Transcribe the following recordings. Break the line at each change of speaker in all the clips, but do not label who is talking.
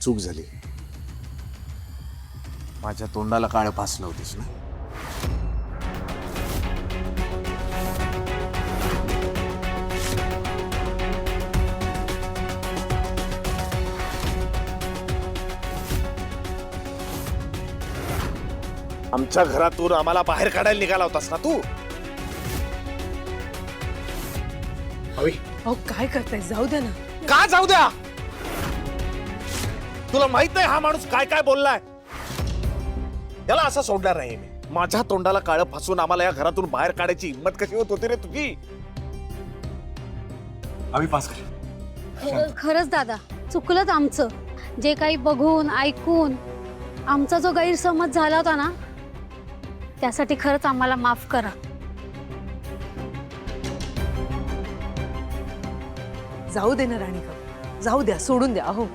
चूक झाली. माझ्या तोंडाला काळं फासलं होतीस ना. आमच्या घरातून आम्हाला बाहेर काढायला निघाला होतास ना तू.
अहो काय करताय, जाऊ द्या ना.
का जाऊ द्या? तुला माहित नाही हा माणूस काय काय बोललाय. याला असं सोडणार नाही मी. माझ्या तोंडाला काळं फासून आम्हाला या घरातून बाहेर काढायची हिंमत कशी होत होती रे तुझी?
आम्ही पास कर.
खरंच दादा, चुकलंच आमचं. जे काही बघून ऐकून आमचा जो गैरसमज झाला होता ना, त्यासाठी खरंच आम्हाला माफ करा.
जाऊ दे ना राणीका, जाऊ द्या, सोडून द्या. अहो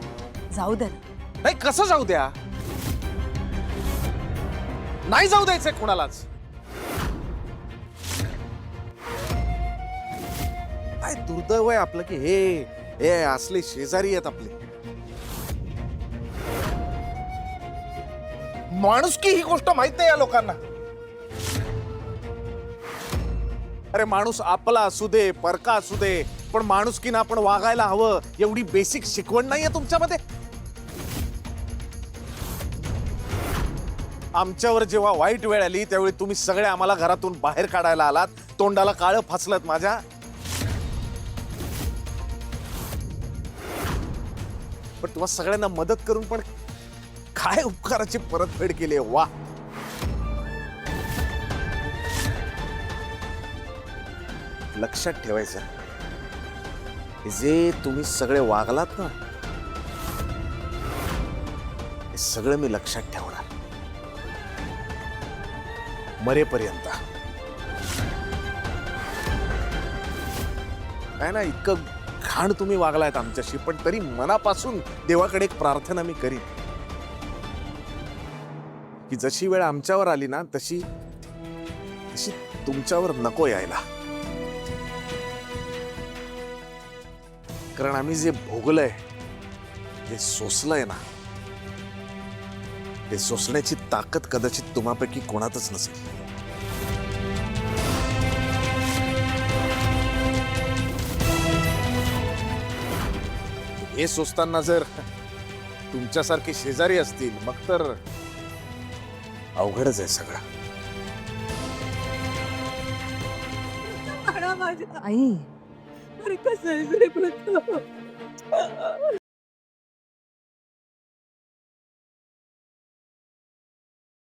जाऊ द्या ना.
नाही कसं जाऊ द्या? नाही जाऊ द्यायचंय कोणालाच. काय दुर्दैव आहे आपलं की हे असले शेजारी आहेत आपले. माणुसकी ही गोष्ट माहित नाही या लोकांना. अरे माणूस आपला असू दे परका असू दे, पण माणुसकीनं आपण वागायला हवं एवढी बेसिक शिकवण नाहीये तुमच्यामध्ये. आमच्यावर जेव्हा वाईट वेळ आली त्यावेळी तुम्ही सगळे आम्हाला घरातून बाहेर काढायला आलात, तोंडाला काळं फासलत माझ्या. पण तुम्हा सगळ्यांना मदत करून पण काय उपकाराची परतफेड केली. वा, लक्षात ठेवायचं, जे तुम्ही सगळे वागलात ना, हे सगळं मी लक्षात ठेवणार मरेपर्यंत. काय ना, इतकं घाण तुम्ही वागलायत आमच्याशी, पण तरी मनापासून देवाकडे एक प्रार्थना मी करीन की जशी वेळ आमच्यावर आली ना तशी तुमच्यावर नको यायला. कारण आम्ही जे भोगलंय, जे सोसलंय ना, ते सोसण्याची ताकद कदाचित तुम्हापैकी कोणातच नसेल. हे सोसताना जर तुमच्यासारखे शेजारी असतील मग तर अवघडच आहे सगळं.
आई, अरे कसं आहे रे